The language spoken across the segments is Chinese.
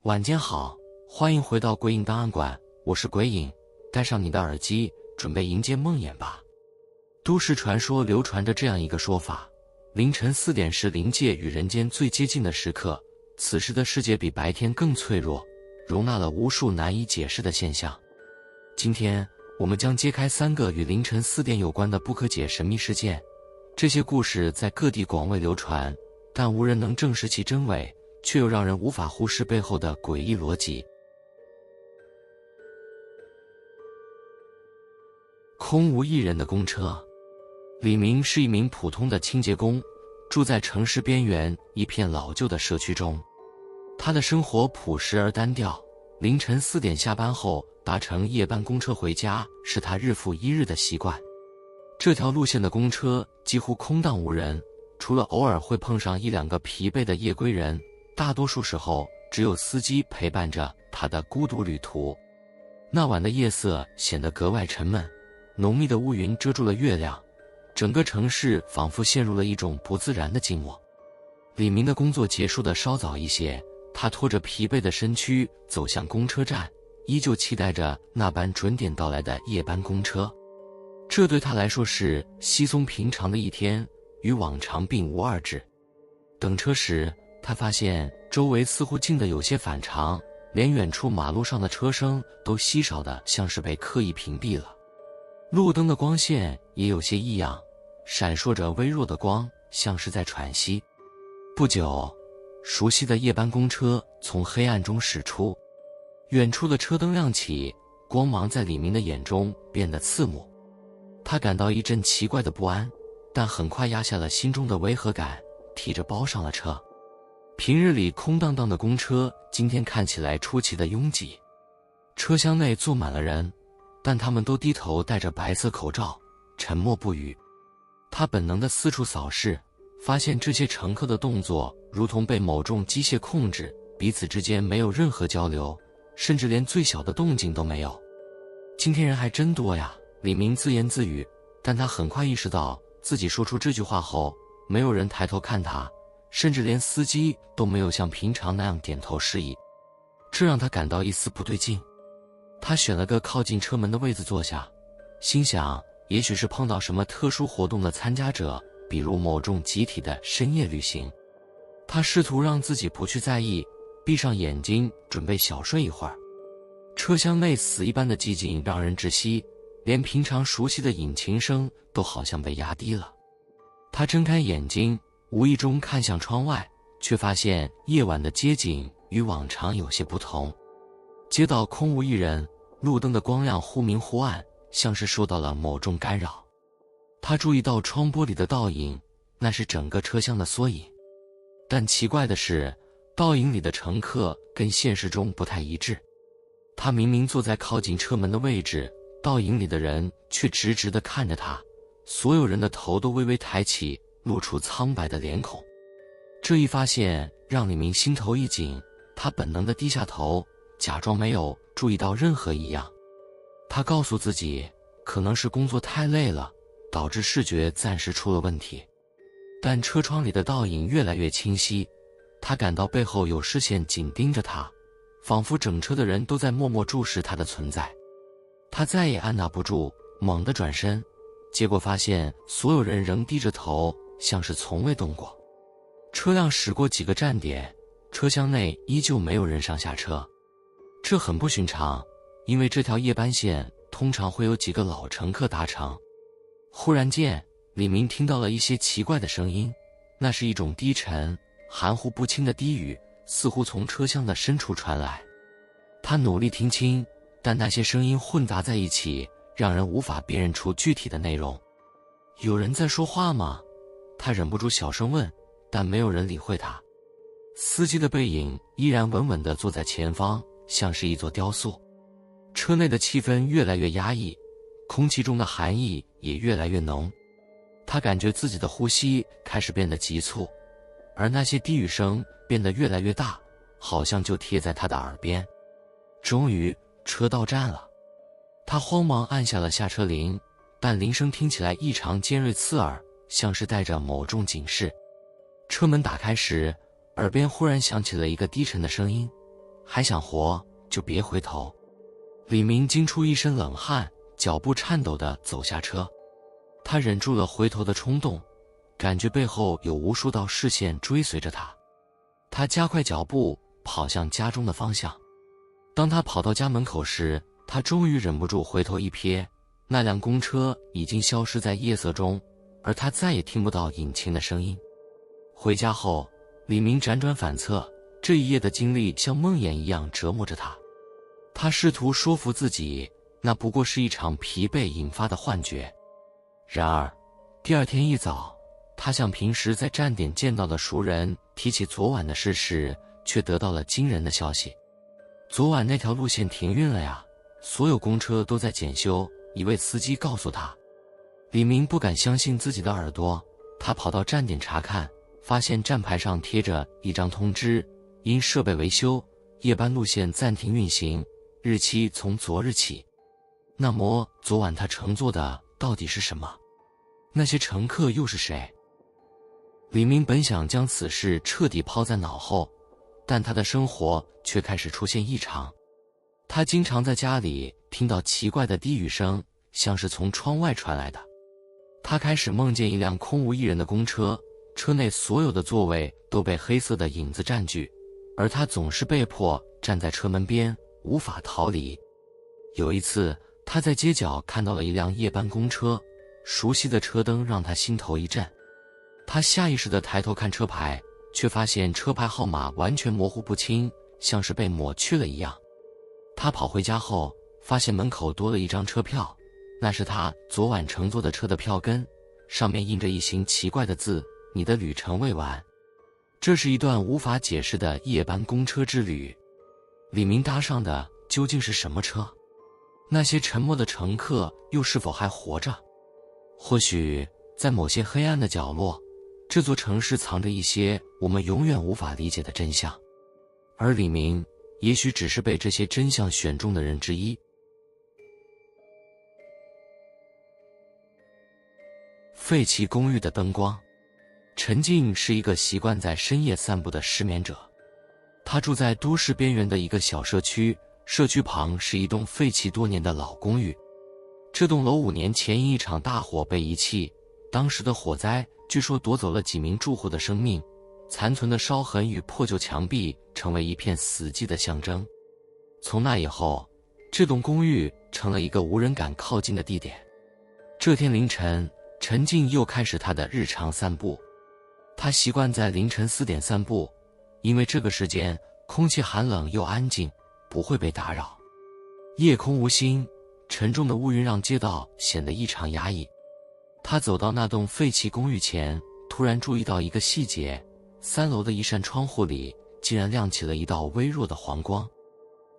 晚间好，欢迎回到鬼影档案馆，我是鬼影，戴上你的耳机，准备迎接梦魇吧。都市传说流传着这样一个说法，凌晨4点是灵界与人间最接近的时刻，此时的世界比白天更脆弱，容纳了无数难以解释的现象。今天我们将揭开3个与凌晨4点有关的不可解神秘事件，这些故事在各地广为流传，但无人能证实其真伪，却又让人无法忽视背后的诡异逻辑。空无一人的公车。李明是一名普通的清洁工，住在城市边缘一片老旧的社区中。他的生活朴实而单调，凌晨4点下班后搭乘夜班公车回家是他日复一日的习惯。这条路线的公车几乎空荡无人，除了偶尔会碰上1-2个疲惫的夜归人，大多数时候只有司机陪伴着他的孤独旅途。那晚的夜色显得格外沉闷，浓密的乌云遮住了月亮，整个城市仿佛陷入了一种不自然的静默。李明的工作结束得稍早一些，他拖着疲惫的身躯走向公车站，依旧期待着那班准点到来的夜班公车。这对他来说是稀松平常的一天，与往常并无二致。等车时，他发现周围似乎静得有些反常，连远处马路上的车声都稀少得像是被刻意屏蔽了。路灯的光线也有些异样，闪烁着微弱的光，像是在喘息。不久，熟悉的夜班公车从黑暗中驶出，远处的车灯亮起，光芒在李明的眼中变得刺目。他感到一阵奇怪的不安，但很快压下了心中的违和感，提着包上了车。平日里空荡荡的公车今天看起来出奇的拥挤，车厢内坐满了人，但他们都低头戴着白色口罩，沉默不语。他本能地四处扫视，发现这些乘客的动作如同被某种机械控制，彼此之间没有任何交流，甚至连最小的动静都没有。今天人还真多呀，李明自言自语，但他很快意识到自己说出这句话后，没有人抬头看他，甚至连司机都没有像平常那样点头示意，这让他感到一丝不对劲。他选了个靠近车门的位子坐下，心想也许是碰到什么特殊活动的参加者，比如某种集体的深夜旅行。他试图让自己不去在意，闭上眼睛准备小睡一会儿。车厢内死一般的寂静让人窒息，连平常熟悉的引擎声都好像被压低了。他睁开眼睛，无意中看向窗外，却发现夜晚的街景与往常有些不同。街道空无一人，路灯的光亮忽明忽暗，像是受到了某种干扰。他注意到窗玻璃的倒影，那是整个车厢的缩影。但奇怪的是，倒影里的乘客跟现实中不太一致。他明明坐在靠近车门的位置，倒影里的人却直直地看着他，所有人的头都微微抬起，露出苍白的脸孔。这一发现让李明心头一紧，他本能地低下头，假装没有注意到任何异样。他告诉自己，可能是工作太累了，导致视觉暂时出了问题。但车窗里的倒影越来越清晰，他感到背后有视线紧盯着他，仿佛整车的人都在默默注视他的存在。他再也按捺不住，猛地转身，结果发现所有人仍低着头，像是从未动过。车辆驶过几个站点，车厢内依旧没有人上下车。这很不寻常，因为这条夜班线通常会有几个老乘客搭乘。忽然间，李明听到了一些奇怪的声音，那是一种低沉、含糊不清的低语，似乎从车厢的深处传来。他努力听清，但那些声音混杂在一起，让人无法辨认出具体的内容。有人在说话吗？他忍不住小声问，但没有人理会他。司机的背影依然稳稳地坐在前方，像是一座雕塑。车内的气氛越来越压抑，空气中的寒意也越来越浓。他感觉自己的呼吸开始变得急促，而那些低语声变得越来越大，好像就贴在他的耳边。终于，车到站了。他慌忙按下了下车铃，但铃声听起来异常尖锐刺耳，像是带着某种警示。车门打开时，耳边忽然响起了一个低沉的声音：还想活就别回头。李明惊出一身冷汗，脚步颤抖地走下车。他忍住了回头的冲动，感觉背后有无数道视线追随着他。他加快脚步跑向家中的方向。当他跑到家门口时，他终于忍不住回头一瞥，那辆公车已经消失在夜色中，而他再也听不到引擎的声音。回家后，李明辗转反侧，这一夜的经历像梦魇一样折磨着他。他试图说服自己，那不过是一场疲惫引发的幻觉。然而，第二天一早，他向平时在站点见到的熟人提起昨晚的事时，却得到了惊人的消息：昨晚那条路线停运了呀，所有公车都在检修。一位司机告诉他。李明不敢相信自己的耳朵，他跑到站点查看，发现站牌上贴着一张通知，因设备维修，夜班路线暂停运行，日期从昨日起。那么昨晚他乘坐的到底是什么？那些乘客又是谁？李明本想将此事彻底抛在脑后，但他的生活却开始出现异常。他经常在家里听到奇怪的低语声，像是从窗外传来的。他开始梦见一辆空无一人的公车，车内所有的座位都被黑色的影子占据，而他总是被迫站在车门边，无法逃离。有一次，他在街角看到了一辆夜班公车，熟悉的车灯让他心头一震。他下意识地抬头看车牌，却发现车牌号码完全模糊不清，像是被抹去了一样。他跑回家后，发现门口多了一张车票，那是他昨晚乘坐的车的票根，上面印着一行奇怪的字：你的旅程未完。这是一段无法解释的夜班公车之旅。李明搭上的究竟是什么车？那些沉默的乘客又是否还活着？或许在某些黑暗的角落，这座城市藏着一些我们永远无法理解的真相，而李明也许只是被这些真相选中的人之一。废弃公寓的灯光。陈静是一个习惯在深夜散步的失眠者。他住在都市边缘的一个小社区，社区旁是一栋废弃多年的老公寓。这栋楼5年前因一场大火被遗弃，当时的火灾据说夺走了几名住户的生命，残存的烧痕与破旧墙壁成为一片死寂的象征。从那以后，这栋公寓成了一个无人敢靠近的地点。这天凌晨，陈静又开始她的日常散步。她习惯在凌晨4点散步，因为这个时间空气寒冷又安静，不会被打扰。夜空无星，沉重的乌云让街道显得异常压抑。她走到那栋废弃公寓前，突然注意到一个细节：3楼的一扇窗户里竟然亮起了一道微弱的黄光。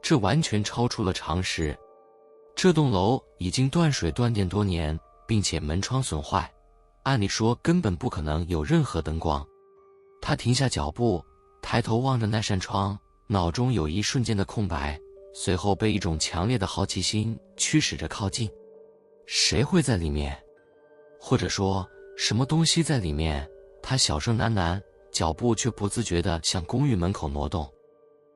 这完全超出了常识。这栋楼已经断水断电多年，并且门窗损坏，按理说根本不可能有任何灯光。他停下脚步，抬头望着那扇窗，脑中有一瞬间的空白，随后被一种强烈的好奇心驱使着靠近。谁会在里面？或者说，什么东西在里面？他小声喃喃，脚步却不自觉地向公寓门口挪动。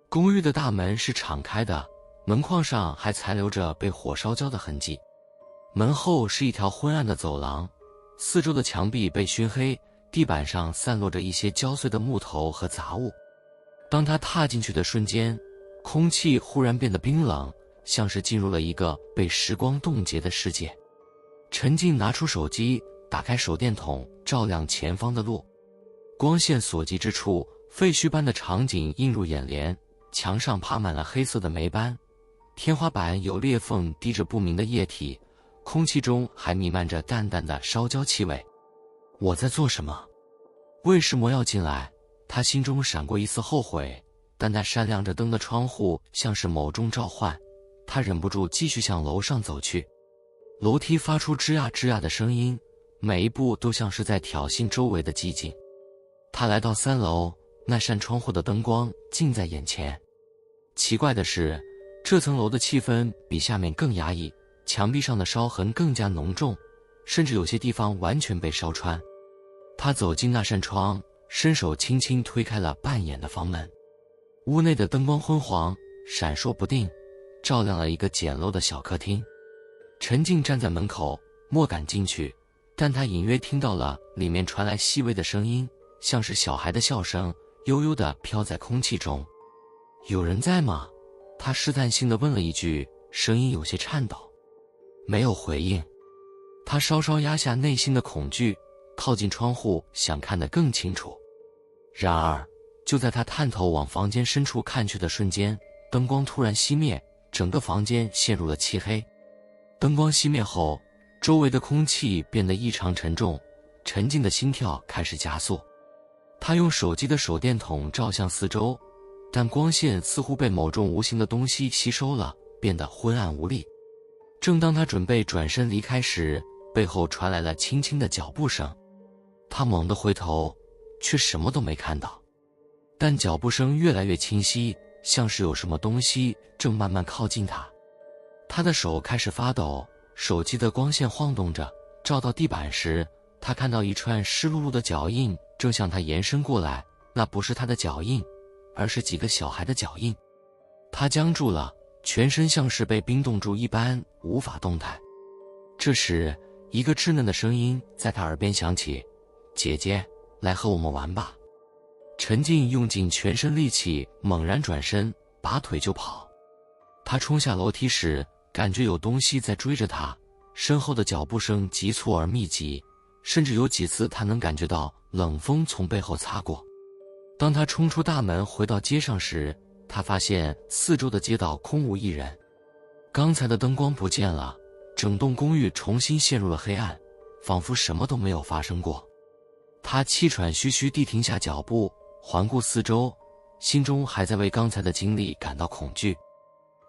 公寓的大门是敞开的，门框上还残留着被火烧焦的痕迹。门后是一条昏暗的走廊，四周的墙壁被熏黑，地板上散落着一些焦碎的木头和杂物。当他踏进去的瞬间，空气忽然变得冰冷，像是进入了一个被时光冻结的世界。陈静拿出手机，打开手电筒，照亮前方的路。光线所及之处，废墟般的场景映入眼帘，墙上爬满了黑色的霉斑，天花板有裂缝滴着不明的液体，空气中还弥漫着淡淡的烧焦气味。我在做什么？为什么要进来？他心中闪过一丝后悔，但那闪亮着灯的窗户像是某种召唤，他忍不住继续向楼上走去。楼梯发出吱呀吱呀的声音，每一步都像是在挑衅周围的寂静。他来到3楼，那扇窗户的灯光近在眼前。奇怪的是，这层楼的气氛比下面更压抑，墙壁上的烧痕更加浓重，甚至有些地方完全被烧穿。他走进那扇窗，伸手轻轻推开了半掩的房门。屋内的灯光昏黄，闪烁不定，照亮了一个简陋的小客厅。陈静站在门口，莫敢进去，但他隐约听到了里面传来细微的声音，像是小孩的笑声，悠悠地飘在空气中。有人在吗？他试探性地问了一句，声音有些颤抖。没有回应。他稍稍压下内心的恐惧，靠近窗户想看得更清楚。然而就在他探头往房间深处看去的瞬间，灯光突然熄灭，整个房间陷入了漆黑。灯光熄灭后，周围的空气变得异常沉重，陈静的心跳开始加速。他用手机的手电筒照向四周，但光线似乎被某种无形的东西吸收了，变得昏暗无力。正当他准备转身离开时，背后传来了轻轻的脚步声。他猛地回头，却什么都没看到。但脚步声越来越清晰，像是有什么东西正慢慢靠近他。他的手开始发抖，手机的光线晃动着，照到地板时，他看到一串湿漉漉的脚印正向他延伸过来。那不是他的脚印，而是几个小孩的脚印。他僵住了，全身像是被冰冻住一般，无法动弹。这时，一个稚嫩的声音在他耳边响起：“姐姐，来和我们玩吧。”陈静用尽全身力气，猛然转身，拔腿就跑。他冲下楼梯时，感觉有东西在追着他，身后的脚步声急促而密集，甚至有几次他能感觉到冷风从背后擦过。当他冲出大门回到街上时，他发现四周的街道空无一人，刚才的灯光不见了，整栋公寓重新陷入了黑暗，仿佛什么都没有发生过。他气喘吁吁地停下脚步，环顾四周，心中还在为刚才的经历感到恐惧。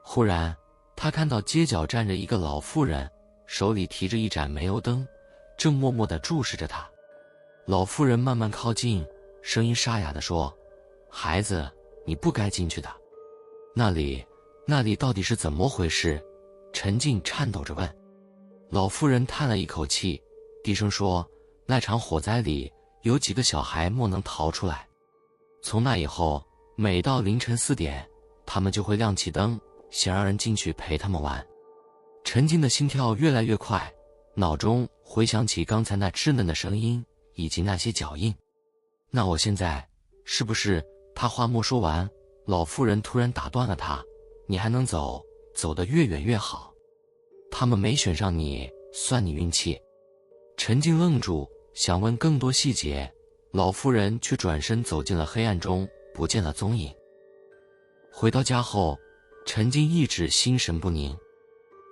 忽然他看到街角站着一个老妇人，手里提着一盏煤油灯，正默默地注视着他。老妇人慢慢靠近，声音沙哑地说：“孩子，你不该进去的。”那里到底是怎么回事？陈静颤抖着问。老妇人叹了一口气，低声说：“那场火灾里有几个小孩莫能逃出来。从那以后，每到凌晨4点，他们就会亮起灯，想让人进去陪他们玩。”陈静的心跳越来越快，脑中回想起刚才那稚嫩的声音以及那些脚印。那我现在是不是……他话没说完，老妇人突然打断了他：“你还能走，走得越远越好。他们没选上你，算你运气。”陈静愣住，想问更多细节，老妇人却转身走进了黑暗中，不见了踪影。回到家后，陈静一直心神不宁。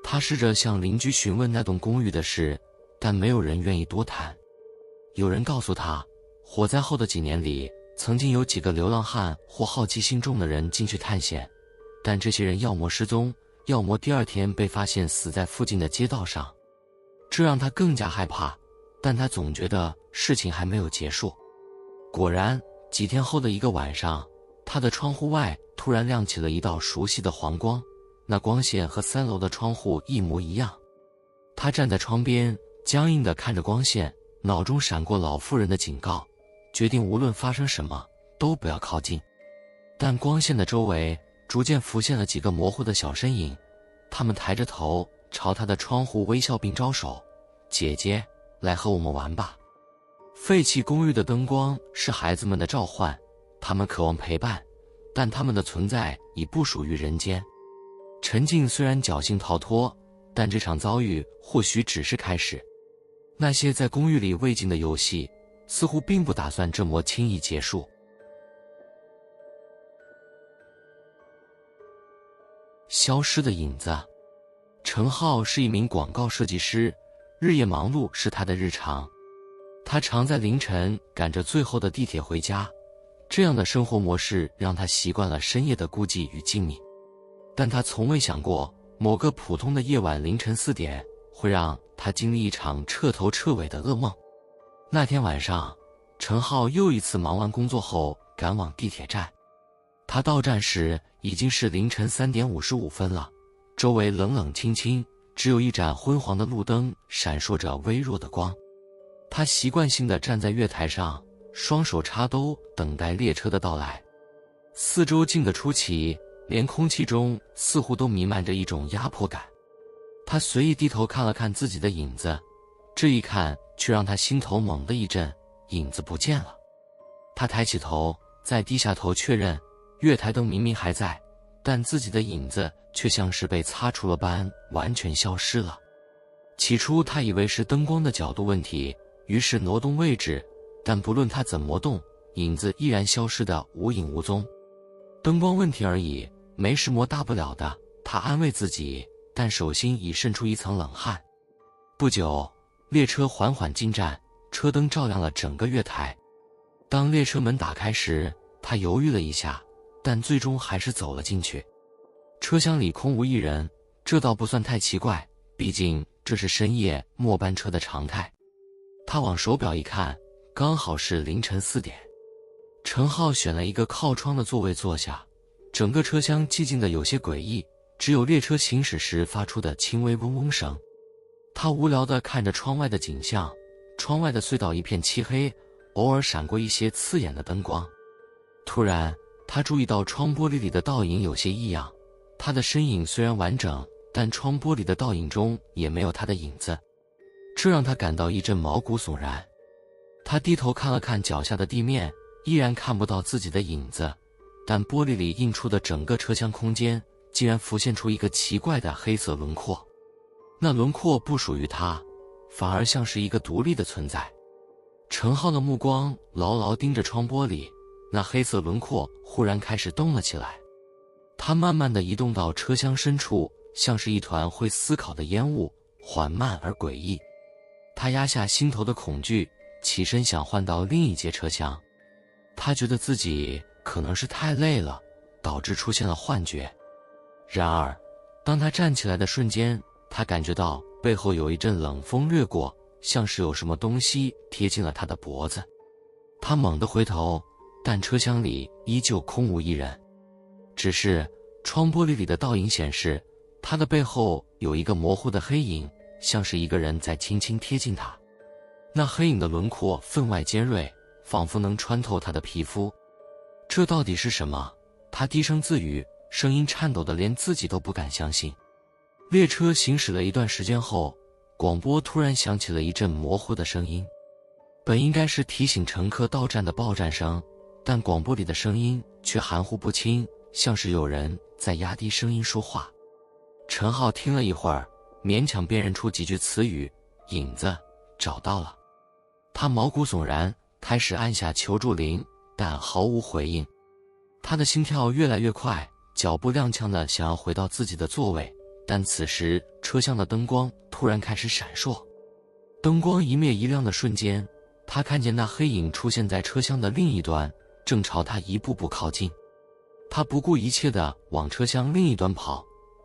他试着向邻居询问那栋公寓的事，但没有人愿意多谈。有人告诉他，火灾后的几年里，曾经有几个流浪汉或好奇心重的人进去探险，但这些人要么失踪，要么第二天被发现死在附近的街道上。这让他更加害怕，但他总觉得事情还没有结束。果然，几天后的一个晚上，他的窗户外突然亮起了一道熟悉的黄光，那光线和3楼的窗户一模一样。他站在窗边，僵硬地看着光线，脑中闪过老妇人的警告，决定无论发生什么都不要靠近。但光线的周围逐渐浮现了几个模糊的小身影，他们抬着头朝他的窗户微笑并招手：“姐姐，来和我们玩吧。”废弃公寓的灯光是孩子们的召唤，他们渴望陪伴，但他们的存在已不属于人间。陈静虽然侥幸逃脱，但这场遭遇或许只是开始。那些在公寓里未尽的游戏，似乎并不打算这么轻易结束。消失的影子。陈浩是一名广告设计师，日夜忙碌是他的日常。他常在凌晨赶着最后的地铁回家，这样的生活模式让他习惯了深夜的孤寂与静谧。但他从未想过，某个普通的夜晚凌晨4点，会让他经历一场彻头彻尾的噩梦。那天晚上，陈浩又一次忙完工作后赶往地铁站。他到站时已经是凌晨3点55分了，周围冷冷清清，只有一盏昏黄的路灯闪烁着微弱的光。他习惯性地站在月台上，双手插兜，等待列车的到来。四周静得出奇，连空气中似乎都弥漫着一种压迫感。他随意低头看了看自己的影子，这一看却让他心头猛地一震，影子不见了。他抬起头，再低下头确认，月台灯明明还在，但自己的影子却像是被擦除了般完全消失了。起初他以为是灯光的角度问题，于是挪动位置，但不论他怎么动，影子依然消失得无影无踪。灯光问题而已，没什么大不了的，他安慰自己，但手心已渗出一层冷汗。不久，列车缓缓进站，车灯照亮了整个月台。当列车门打开时，他犹豫了一下，但最终还是走了进去。车厢里空无一人，这倒不算太奇怪，毕竟这是深夜末班车的常态。他往手表一看，刚好是凌晨4点。陈浩选了一个靠窗的座位坐下，整个车厢寂静得有些诡异，只有列车行驶时发出的轻微嗡嗡声。他无聊地看着窗外的景象，窗外的隧道一片漆黑，偶尔闪过一些刺眼的灯光。突然，他注意到窗玻璃里的倒影有些异样，他的身影虽然完整，但窗玻璃的倒影中也没有他的影子，这让他感到一阵毛骨悚然。他低头看了看脚下的地面，依然看不到自己的影子，但玻璃里映出的整个车厢空间竟然浮现出一个奇怪的黑色轮廓。那轮廓不属于他，反而像是一个独立的存在。陈浩的目光牢牢盯着窗玻璃，那黑色轮廓忽然开始动了起来。它慢慢地移动到车厢深处，像是一团会思考的烟雾，缓慢而诡异。他压下心头的恐惧，起身想换到另一节车厢。他觉得自己可能是太累了，导致出现了幻觉。然而，当他站起来的瞬间，他感觉到背后有一阵冷风掠过，像是有什么东西贴近了他的脖子。他猛地回头，但车厢里依旧空无一人，只是窗玻璃里的倒影显示，他的背后有一个模糊的黑影，像是一个人在轻轻贴近他。那黑影的轮廓分外尖锐，仿佛能穿透他的皮肤。这到底是什么？他低声自语，声音颤抖得连自己都不敢相信。列车行驶了一段时间后，广播突然响起了一阵模糊的声音，本应该是提醒乘客到站的报站声，但广播里的声音却含糊不清，像是有人在压低声音说话。陈浩听了一会儿，勉强辨认出几句词语：影子，找到了。他毛骨悚然，开始按下求助铃，但毫无回应。他的心跳越来越快，脚步踉跄地想要回到自己的座位，但此时车厢的灯光突然开始闪烁。灯光一灭一亮的瞬间，他看见那黑影出现在车厢的另一端，正朝他一步步靠近。他不顾一切地往车厢另一端跑，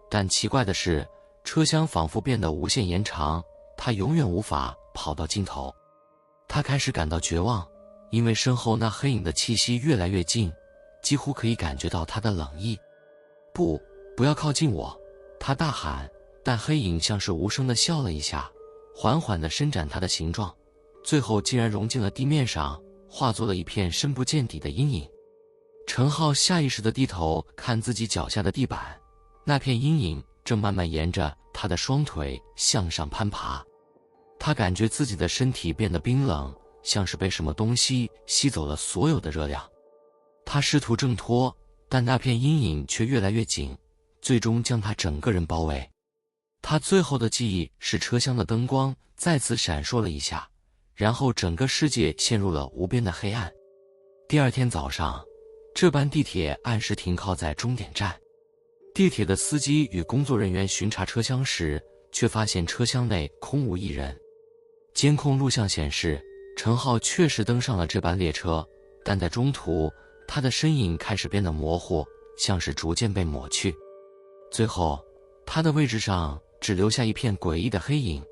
但奇怪的是，车厢仿佛变得无限延长，他永远无法跑到尽头。他开始感到绝望，因为身后那黑影的气息越来越近，几乎可以感觉到他的冷意。不要靠近我！他大喊，但黑影像是无声地笑了一下，缓缓地伸展它的形状，最后竟然融进了地面上，化作了一片深不见底的阴影。陈浩下意识地低头看自己脚下的地板，那片阴影正慢慢沿着他的双腿向上攀爬。他感觉自己的身体变得冰冷，像是被什么东西吸走了所有的热量。他试图挣脱，但那片阴影却越来越紧，最终将他整个人包围。他最后的记忆是车厢的灯光再次闪烁了一下，然后整个世界陷入了无边的黑暗。第二天早上，这班地铁按时停靠在终点站。地铁的司机与工作人员巡查车厢时，却发现车厢内空无一人。监控录像显示，陈浩确实登上了这班列车，但在中途，他的身影开始变得模糊，像是逐渐被抹去。最后，他的位置上只留下一片诡异的黑影，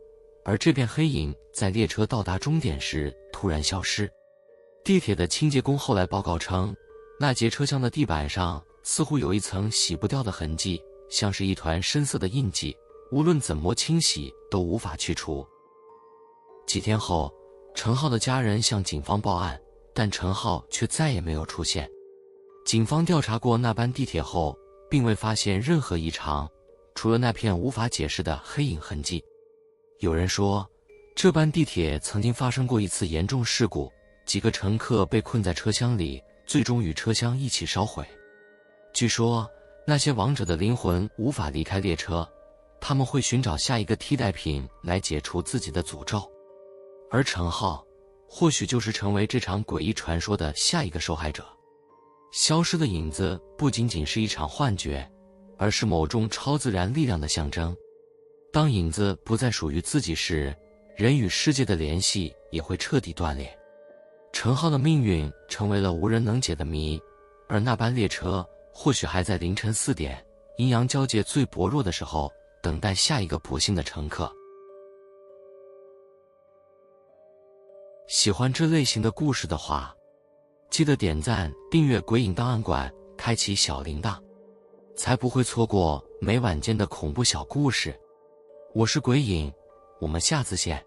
而这片黑影在列车到达终点时突然消失。地铁的清洁工后来报告称，那节车厢的地板上似乎有一层洗不掉的痕迹，像是一团深色的印记，无论怎么清洗都无法去除。几天后，陈浩的家人向警方报案，但陈浩却再也没有出现。警方调查过那班地铁后，并未发现任何异常，除了那片无法解释的黑影痕迹。有人说，这班地铁曾经发生过一次严重事故，几个乘客被困在车厢里，最终与车厢一起烧毁。据说，那些亡者的灵魂无法离开列车，他们会寻找下一个替代品来解除自己的诅咒，而程浩或许就是成为这场诡异传说的下一个受害者。消失的影子不仅仅是一场幻觉，而是某种超自然力量的象征。当影子不再属于自己时，人与世界的联系也会彻底断裂。程浩的命运成为了无人能解的谜，而那班列车或许还在凌晨4点，阴阳交界最薄弱的时候，等待下一个不幸的乘客。喜欢这类型的故事的话，记得点赞、订阅鬼影档案馆，开启小铃铛，才不会错过每晚间的恐怖小故事。我是鬼影，我们下次见。